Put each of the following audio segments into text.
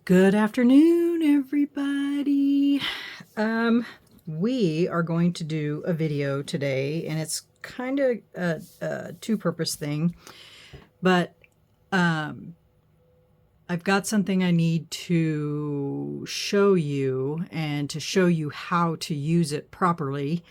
Good afternoon, everybody. We are going to do a video today, and it's kind of a two-purpose thing, but I've got something I need to show you and to show you how to use it properly.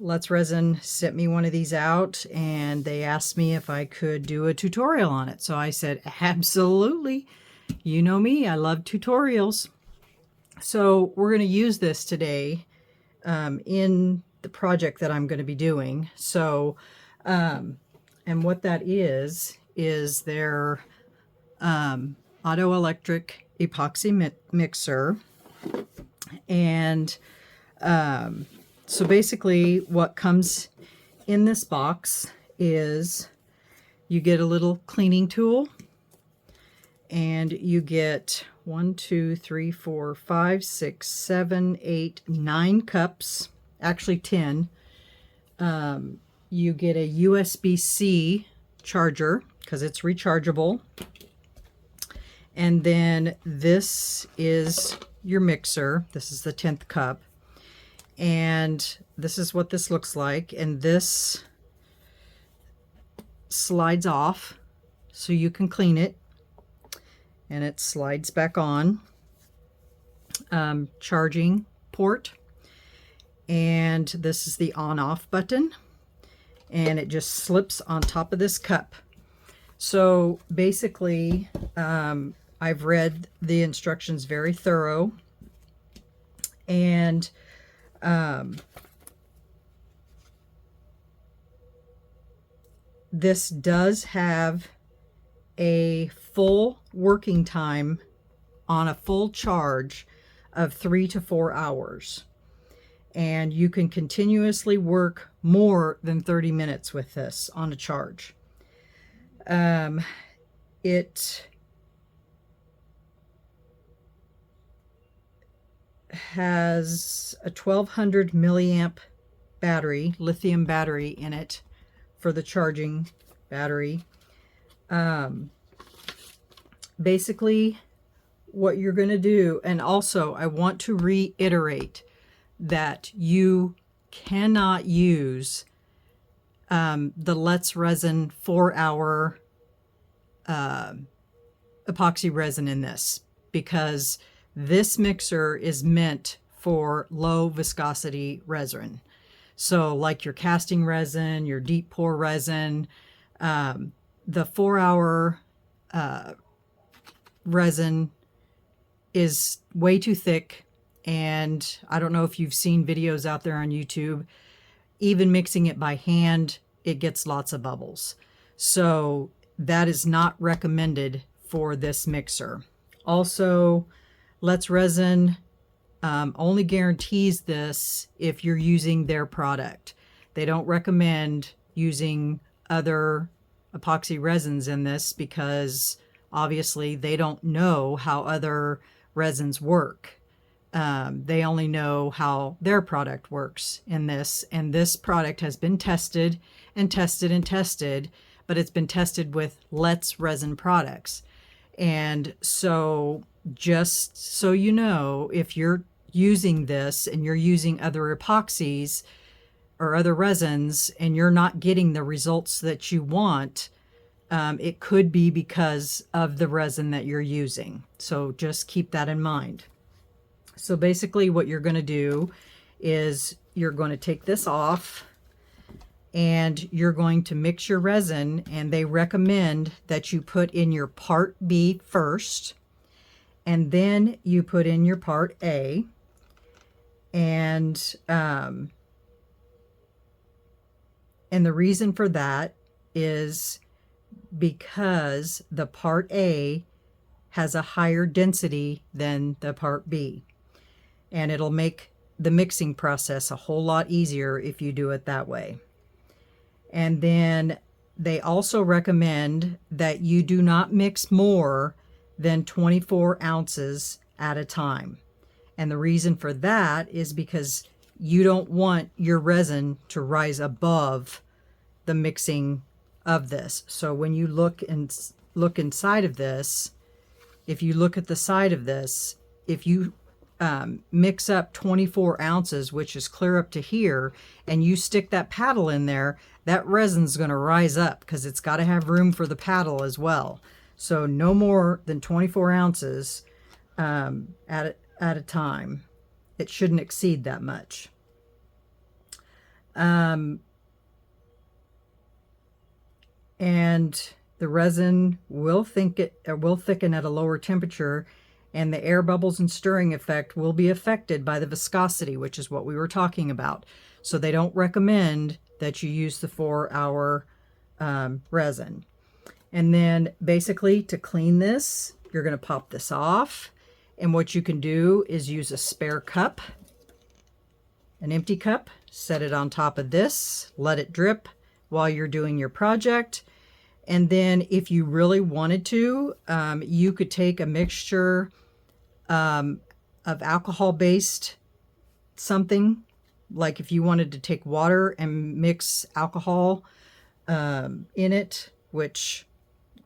Let's Resin sent me one of these out, and they asked me if I could do a tutorial on it. So I said, absolutely. You know me, I love tutorials. So we're going to use this today in the project that I'm going to be doing. So, and what that is their auto electric epoxy mixer. And so basically what comes in this box is you get a little cleaning tool, and you get 1, 2, 3, 4, 5, 6, 7, 8, 9 cups, actually 10. You get a USB-C charger because it's rechargeable. And then this is your mixer. This is the 10th cup. And this is what this looks like. And this slides off so you can clean it. And it slides back on. Charging port. And this is the on-off button. And it just slips on top of this cup. So basically, I've read the instructions very thorough. And this does have a full working time on a full charge of 3 to 4 hours. And you can continuously work more than 30 minutes with this on a charge. It has a 1200 milliamp battery, lithium battery in it for the charging battery. Basically what you're going to do, and also I want to reiterate that you cannot use the Let's Resin 4-hour epoxy resin in this, because this mixer is meant for low viscosity resin. So like your casting resin, your deep pour resin, the 4-hour resin is way too thick. And I don't know if you've seen videos out there on YouTube, even mixing it by hand, it gets lots of bubbles. So that is not recommended for this mixer. Also, Let's Resin only guarantees this if you're using their product. They don't recommend using other epoxy resins in this because obviously they don't know how other resins work. They only know how their product works in this, and this product has been tested and tested and tested, but it's been tested with Let's Resin products. And so just so you know, if you're using this and you're using other epoxies or other resins and you're not getting the results that you want, it could be because of the resin that you're using. So just keep that in mind. So basically what you're going to do is you're going to take this off and you're going to mix your resin, and they recommend that you put in your part B first, and then you put in your part A. And the reason for that is because the part A has a higher density than the part B. And it'll make the mixing process a whole lot easier if you do it that way. And then They also recommend that you do not mix more than 24 ounces at a time. And the reason for that is because you don't want your resin to rise above the mixing of this. So when you look inside of this, if you look at the side of this, if you mix up 24 ounces, which is clear up to here, and you stick that paddle in there, that resin's going to rise up because it's got to have room for the paddle as well. So no more than 24 ounces at a time. It shouldn't exceed that much. And the resin will thicken at a lower temperature, and the air bubbles and stirring effect will be affected by the viscosity, which is what we were talking about. So they don't recommend that you use the 4-hour resin. And then basically to clean this, you're going to pop this off. And what you can do is use a spare cup, an empty cup, set it on top of this, let it drip while you're doing your project. And then if you really wanted to, you could take a mixture of alcohol-based something. Like if you wanted to take water and mix alcohol in it, which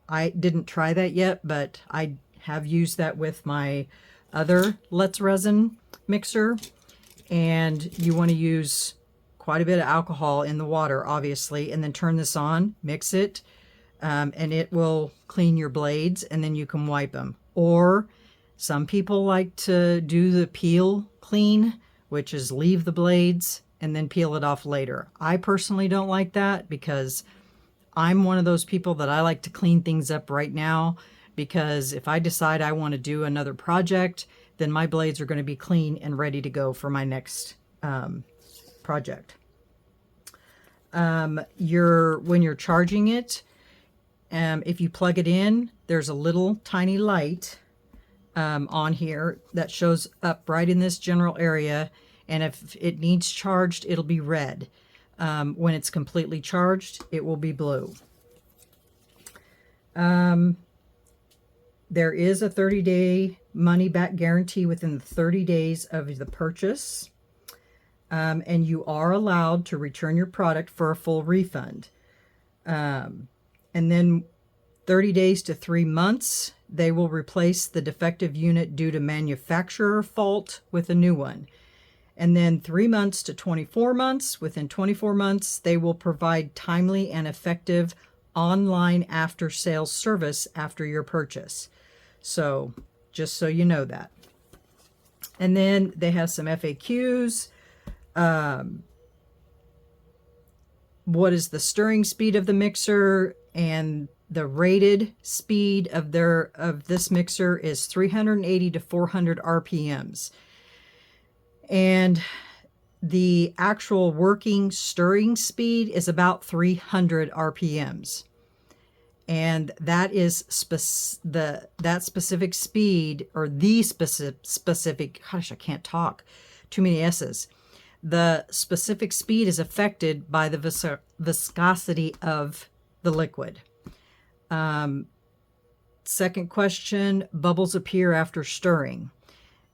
I didn't try that yet, but I have used that with my other Let's Resin mixer. And you want to use quite a bit of alcohol in the water, obviously, and then turn this on, mix it, and it will clean your blades, and then you can wipe them. Or some people like to do the peel clean, which is leave the blades and then peel it off later. I personally don't like that because I'm one of those people that I like to clean things up right now, because if I decide I want to do another project, then my blades are going to be clean and ready to go for my next project. When you're charging it, if you plug it in, there's a little tiny light on here that shows up right in this general area, and if it needs charged, it'll be red. When it's completely charged, it will be blue. There is a 30-day money-back guarantee within the 30 days of the purchase, and you are allowed to return your product for a full refund. And then 30 days to 3 months, they will replace the defective unit due to manufacturer fault with a new one. And then 3 months to 24 months, within 24 months, they will provide timely and effective online after-sales service after your purchase. So just so you know that. And then they have some FAQs. What is the stirring speed of the mixer? And the rated speed of this mixer is 380 to 400 RPMs. And the actual working stirring speed is about 300 RPMs. And that is that specific speed, or the specific, gosh, I can't talk, too many S's. The specific speed is affected by the viscosity of the liquid. Second question, bubbles appear after stirring.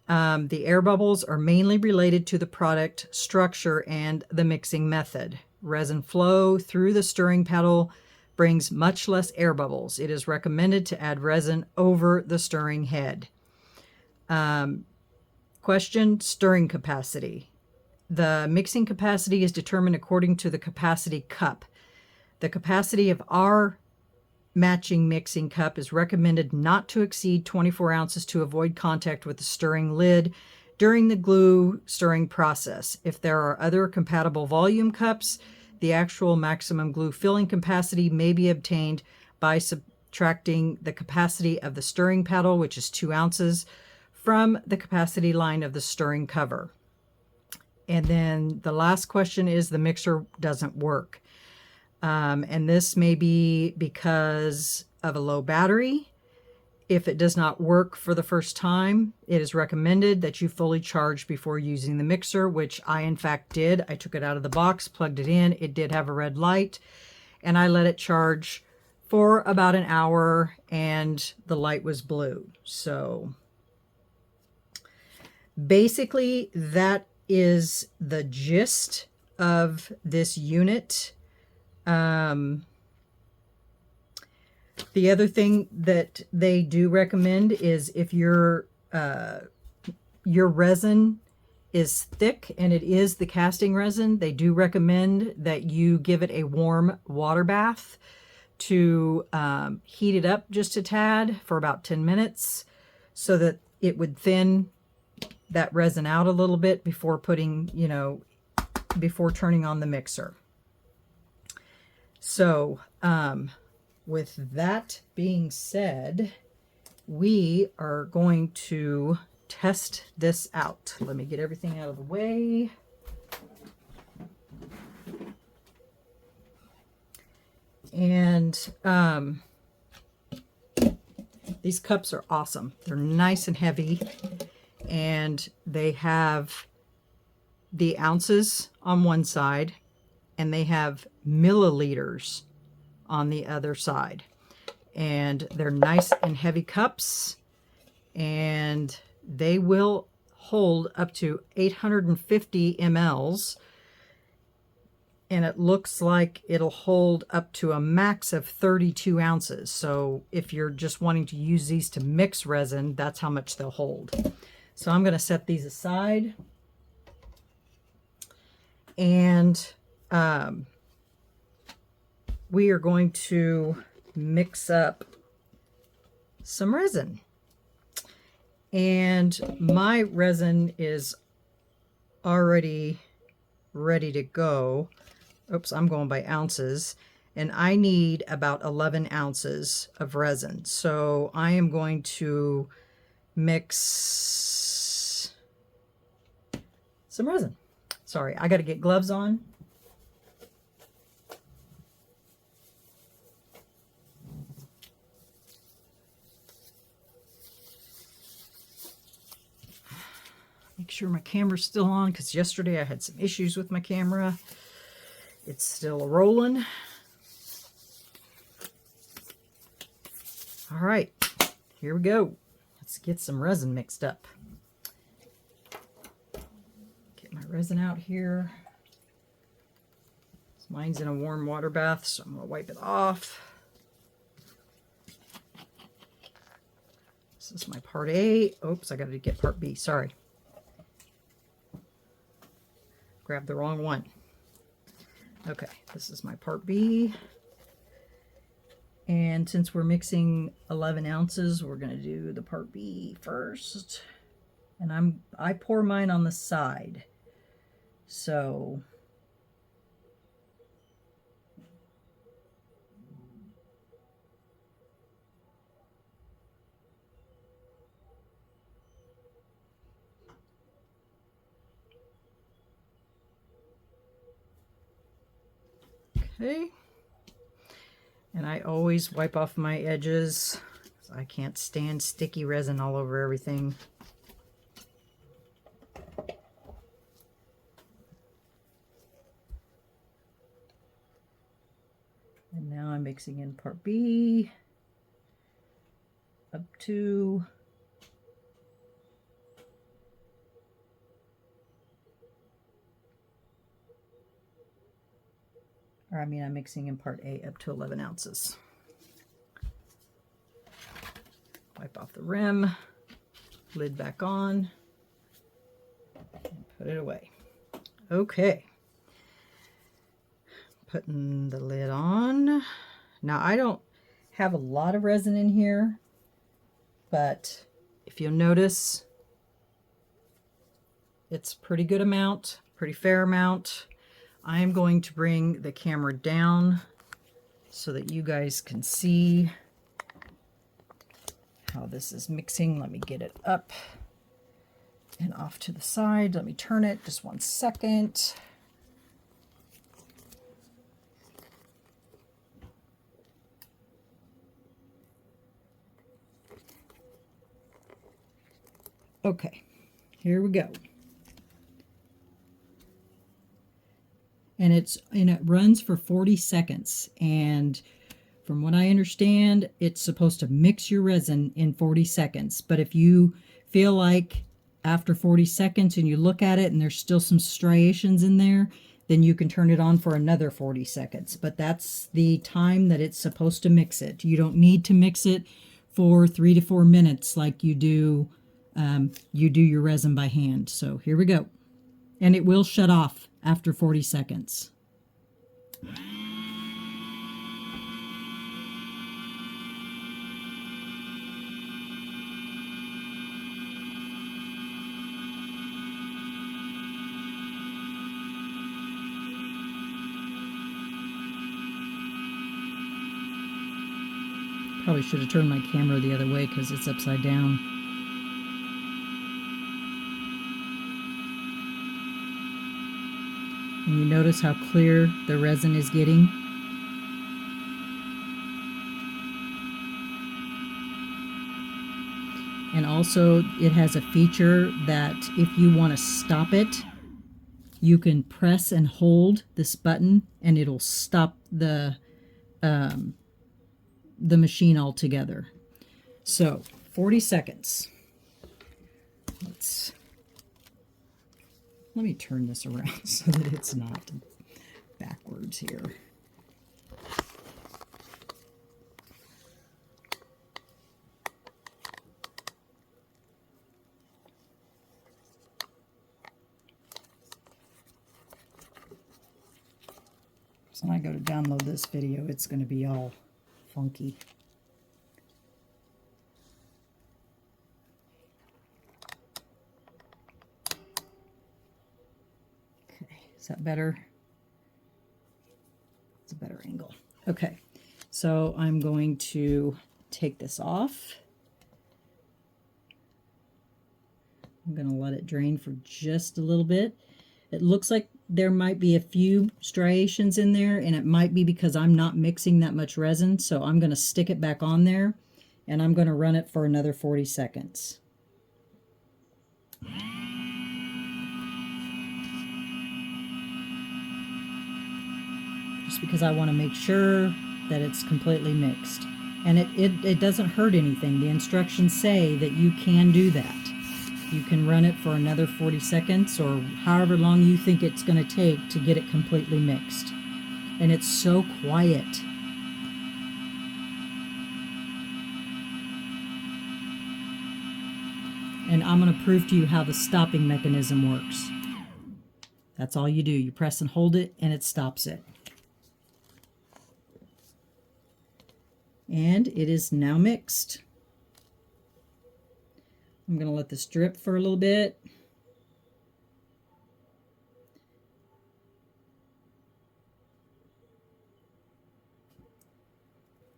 The air bubbles are mainly related to the product structure and the mixing method. Resin flow through the stirring paddle brings much less air bubbles. It is recommended to add resin over the stirring head. Question, stirring capacity. The mixing capacity is determined according to the capacity cup. The capacity of our matching mixing cup is recommended not to exceed 24 ounces to avoid contact with the stirring lid during the glue stirring process. If there are other compatible volume cups, the actual maximum glue filling capacity may be obtained by subtracting the capacity of the stirring paddle, which is 2 ounces, from the capacity line of the stirring cover. And then the last question is the mixer doesn't work. And this may be because of a low battery. If it does not work for the first time, it is recommended that you fully charge before using the mixer, which I in fact did. I took it out of the box, plugged it in. It did have a red light. and I let it charge for about an hour, and the light was blue. So basically that is the gist of this unit. The other thing that they do recommend is if your resin is thick, and it is the casting resin, they do recommend that you give it a warm water bath to heat it up just a tad for about 10 minutes so that it would thin that resin out a little bit before putting, before turning on the mixer. So with that being said, we are going to test this out. Let me get everything out of the way. And these cups are awesome. They're nice and heavy, and they have the ounces on one side, and they have milliliters on the other side. And they're nice and heavy cups, and they will hold up to 850 mLs, and it looks like it'll hold up to a max of 32 ounces. So if you're just wanting to use these to mix resin, that's how much they'll hold. So I'm going to set these aside, and we are going to mix up some resin. And my resin is already ready to go. Oops, I'm going by ounces, and I need about 11 ounces of resin. So I am going to mix some resin. Sorry, I got to get gloves on. Make sure my camera's still on, because yesterday I had some issues with my camera. It's still rolling. All right, here we go. Let's get some resin mixed up. Get my resin out here. Mine's in a warm water bath, so I'm going to wipe it off. This is my part A. Oops, I got to get part B. Sorry. Grabbed the wrong one. Okay, this is my part B. And since we're mixing 11 ounces, we're going to do the part B first. And I pour mine on the side. So okay. And I always wipe off my edges. I can't stand sticky resin all over everything. And now I'm mixing in part B up to I'm mixing in part A up to 11 ounces. Wipe off the rim, lid back on, and put it away. Okay. Putting the lid on. Now I don't have a lot of resin in here, but if you'll notice, it's a pretty good amount, pretty fair amount. I am going to bring the camera down so that you guys can see how this is mixing. Let me get it up and off to the side. Let me turn it just 1 second. Okay, here we go. and it runs for 40 seconds. And from what I understand, it's supposed to mix your resin in 40 seconds. But if you feel like after 40 seconds and you look at it and there's still some striations in there, then you can turn it on for another 40 seconds. But that's the time that it's supposed to mix it. You don't need to mix it for 3 to 4 minutes like you do your resin by hand. So here we go. And it will shut off after 40 seconds. Probably should have turned my camera the other way because it's upside down. And you notice how clear the resin is getting? And also it has a feature that if you want to stop it, you can press and hold this button and it'll stop the machine altogether. So 40 seconds. Let me turn this around so that it's not backwards here. So when I go to download this video, it's going to be all funky. Okay, is that better? It's a better angle. Okay, so I'm going to take this off. I'm going to let it drain for just a little bit. It looks like there might be a few striations in there, and it might be because I'm not mixing that much resin. So I'm going to stick it back on there, and I'm going to run it for another 40 seconds. Just because I want to make sure that it's completely mixed. And it doesn't hurt anything. The instructions say that you can do that. You can run it for another 40 seconds or however long you think it's going to take to get it completely mixed. And it's so quiet. And I'm going to prove to you how the stopping mechanism works. That's all you do. You press and hold it and it stops it. And it is now mixed. I'm going to let this drip for a little bit.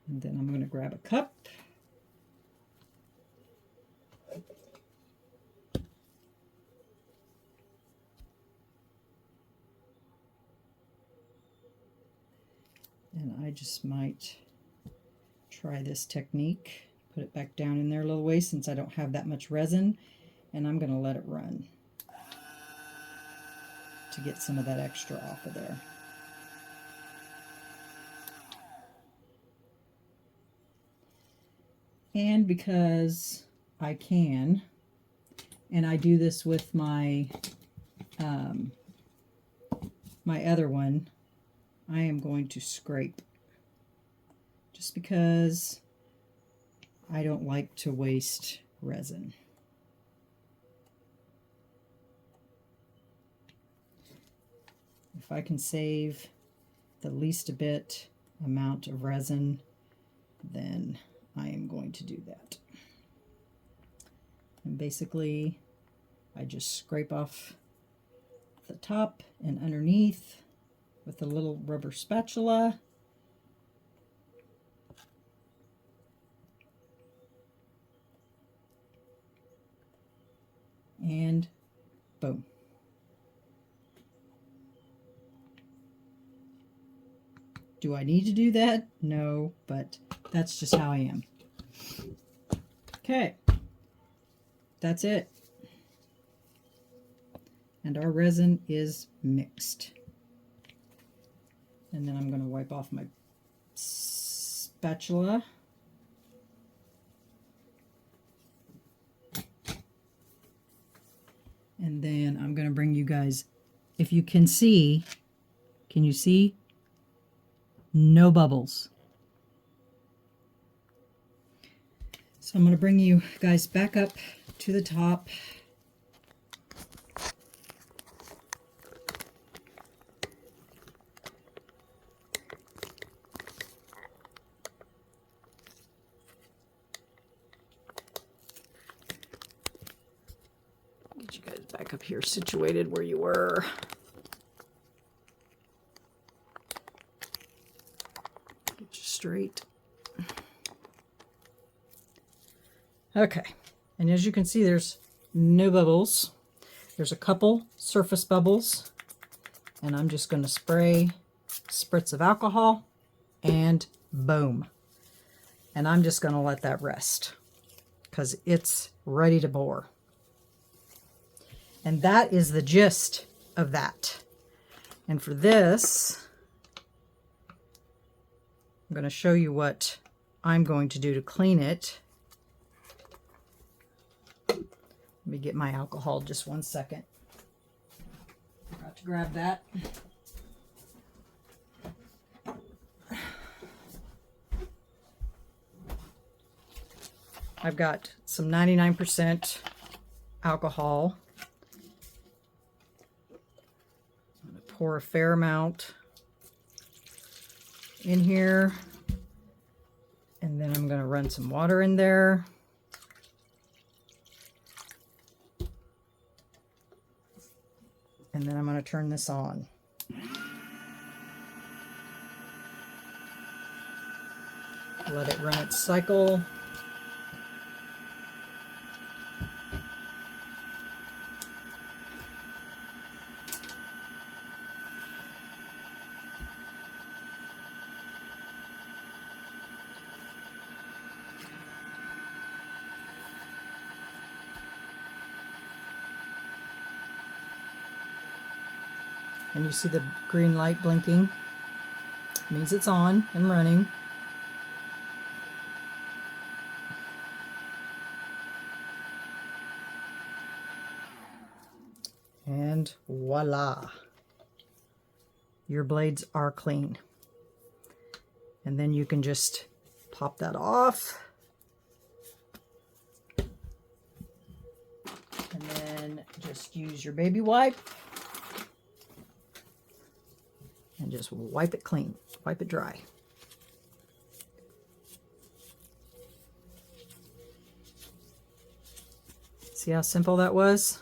And then I'm going to grab a cup. And I just might try this technique. Put it back down in there a little way since I don't have that much resin, and I'm going to let it run to get some of that extra off of there. And because I can, and I do this with my my other one, I am going to scrape, just because I don't like to waste resin. If I can save the least a bit amount of resin, then I am going to do that. And basically, I just scrape off the top and underneath with a little rubber spatula. And boom. Do I need to do that? No, but that's just how I am. Okay, that's it. And our resin is mixed. And then I'm going to wipe off my spatula. And then I'm going to bring you guys, if you can see, can you see? No bubbles. So I'm going to bring you guys back up to the top. Get you guys back up here situated where you were. Get you straight. Okay, and as you can see, there's no bubbles. There's a couple surface bubbles, and I'm just going to spray spritz of alcohol, and boom. And I'm just going to let that rest because it's ready to bore. And that is the gist of that. And for this, I'm going to show you what I'm going to do to clean it. Let me get my alcohol just 1 second. Forgot to grab that. I've got some 99% alcohol. I'm going to pour a fair amount in here. And then I'm going to run some water in there. And then I'm going to turn this on. Let it run its cycle. And you see the green light blinking. It means it's on and running. And voila. Your blades are clean. And then you can just pop that off. And then just use your baby wipe. And just wipe it clean, wipe it dry. See how simple that was?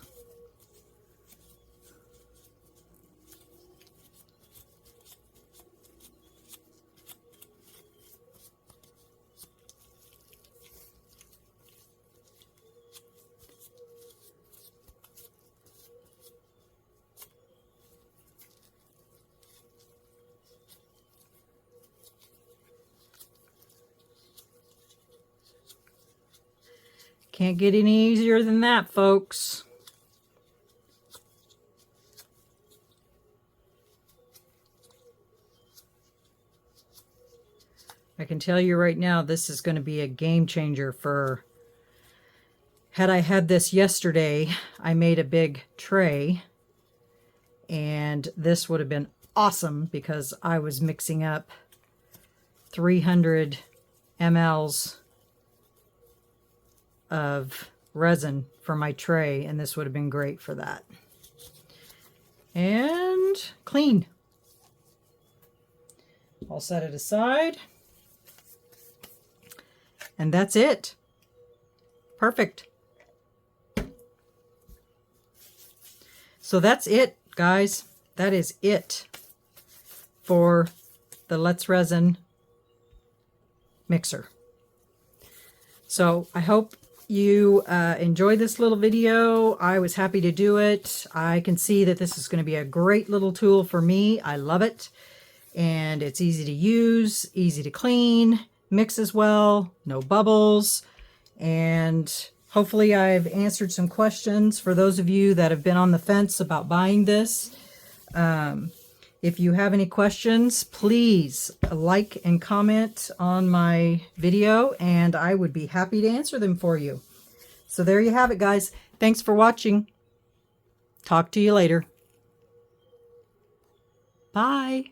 Can't get any easier than that, folks. I can tell you right now, this is going to be a game changer for... Had I had this yesterday, I made a big tray, and this would have been awesome because I was mixing up 300 mLs of resin for my tray, and this would have been great for that. And clean. I'll set it aside. And that's it. Perfect. So that's it, guys. That is it for the Let's Resin mixer. So I hope you enjoy this little video. I was happy to do it. I can see that this is going to be a great little tool for me. I love it. And it's easy to use, easy to clean, mixes well, no bubbles. And hopefully I've answered some questions for those of you that have been on the fence about buying this. If you have any questions, please like and comment on my video, and I would be happy to answer them for you. So there you have it, guys. Thanks for watching. Talk to you later. Bye.